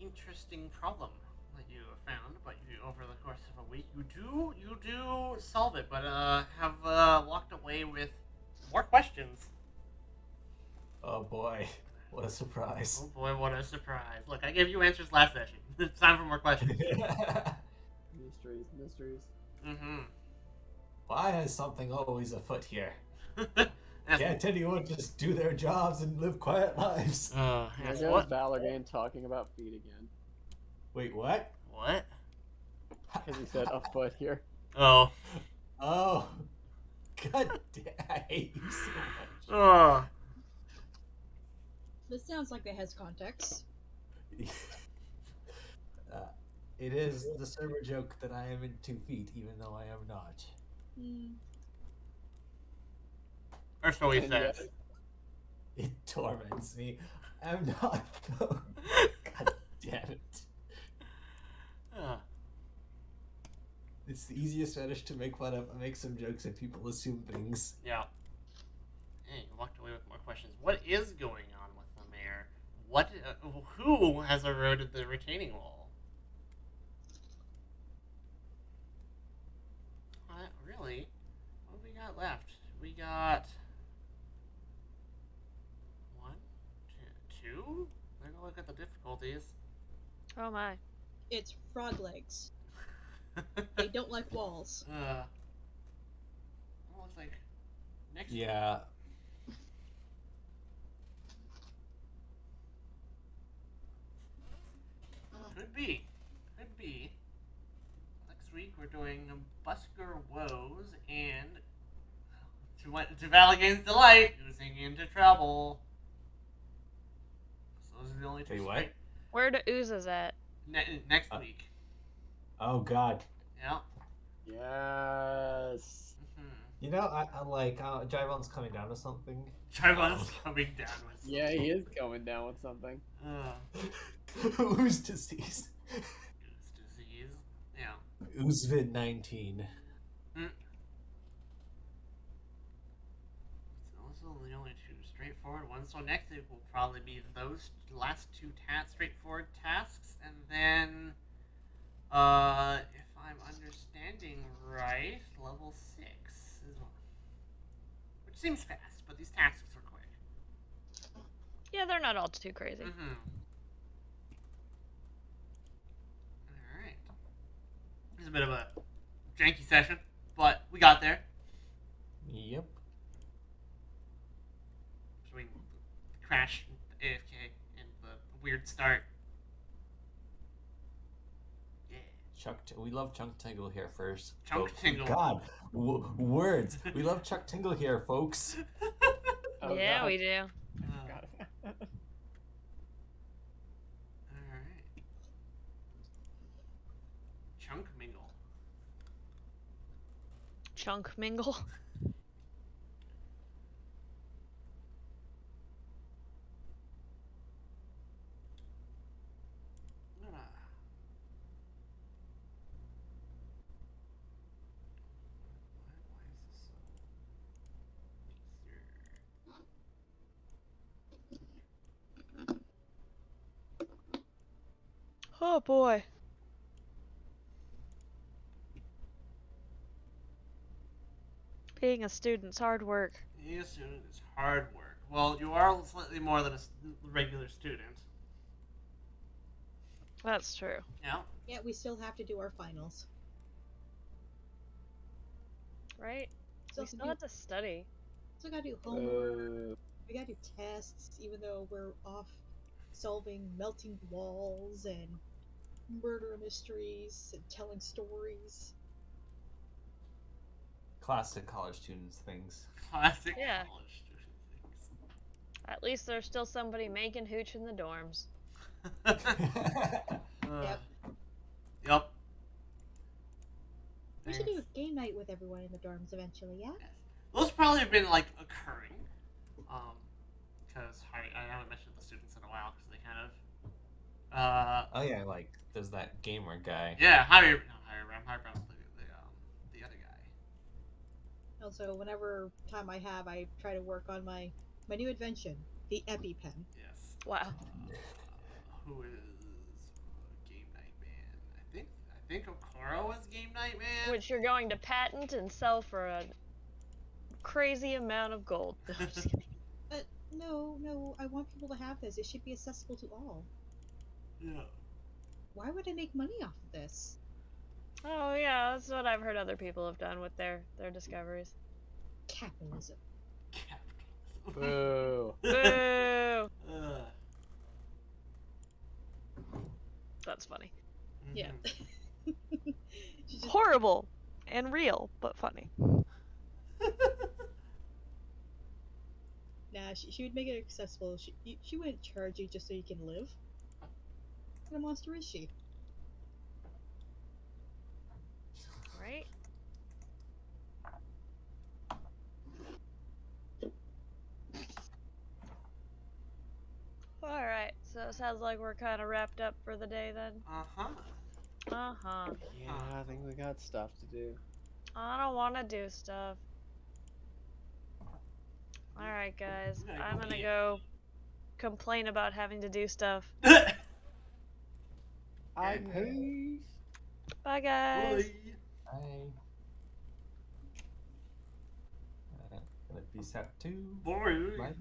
Interesting problem that you have found, but over the course of a week, you do solve it, but have walked away with more questions. Oh boy, what a surprise. Oh boy, what a surprise! Look, I gave you answers last session. It's time for more questions. Mysteries. Mm-hmm. Why is something always afoot here? Yes. Can't anyone just do their jobs and live quiet lives? There Yes, goes what? Ballergan talking about feet again. Wait, what? What? Because he said afoot here. Oh. Oh, god damn! I hate you so much. Oh. This sounds like it has context. It is the server joke that I am in 2 feet, even though I am not. Or so he And says. yet- It torments me. I'm not though. God damn it. It's the easiest fetish to make fun of. I make some jokes and people assume things. Yeah. Hey, you walked away with more questions. What is going on with the mayor? What? Who has eroded the retaining wall? Really? What do we got left? We got one, two. Let me look at the difficulties. Oh my. It's frog legs. They don't like walls. Looks like next. Yeah. Could be. Could be. Next week we're doing Busker Woes and to Valagain's delight, oozing into trouble. So those are the only two. Wait, what? straight- Where the oozes at? Next week. Oh God. Yeah. Yes. You know, I like Jyron's coming down to something. Trevon's coming down with. Yeah, he is going down with something. Who's disease? Goose disease. Yeah. Oozvid 19. So those are the only two straightforward ones. So next week will probably be those last two straightforward tasks, and then, if I'm understanding right, level 6 is one. Which seems fast, but these tasks are quick. Yeah, they're not all too crazy. Mm-hmm. Alright. It was a bit of a janky session, but we got there. Yep. Between the crash, the AFK, and the weird start. Yeah. We love Chunk Tingle here first. Chunk folks. Tingle. God, words. We love Chuck Tingle here, folks. Oh, yeah, God. we do. God. Alright. Chunk Mingle. Chunk mingle. Why is this so Oh boy. Being a student's hard work. Being a student is hard work. Well, you are slightly more than a regular student. That's true. Yeah. Yeah, we still have to do our finals. Right? Still We still have to study. Still gotta do homework. Uh, We gotta do tests, even though we're off solving melting walls and murder mysteries and telling stories. Classic college students things. Classic Yeah. college student things. At least there's still somebody making hooch in the dorms. Yep. Yep. We should do a game night with everyone in the dorms eventually, yeah? Yes. Those probably have been like occurring, because I haven't mentioned the students in a while because they kind of, Oh yeah, like there's that gamer guy. yeah, Higher Brown's the other guy. Also, whenever time I have, I try to work on my new invention, the EpiPen. Yes. Wow. Who is Game Night Man? I think Okoro was Game Night Man. Which you're going to patent and sell for a crazy amount of gold. I'm just kidding. No, I want people to have this. It should be accessible to all. Yeah. Why would I make money off of this? Oh yeah, that's what I've heard other people have done with their discoveries. Capitalism. Capitalism. boo. Boo! Ugh. That's funny. Yeah. Mhm. She just- Horrible and real, but funny. Nah, she would make it accessible. She wouldn't charge you just so you can live. What kind of monster is she? Right? Alright, so it sounds like we're kind of wrapped up for the day then. Uh-huh. Uh-huh. Yeah, I think we got stuff to do. I don't want to do stuff. Alright, guys. We gotta I'm go gonna eat. go complain about having to do stuff. I Okay. peace. Bye, guys. Bye. Gonna peace out too. Boy. Bye.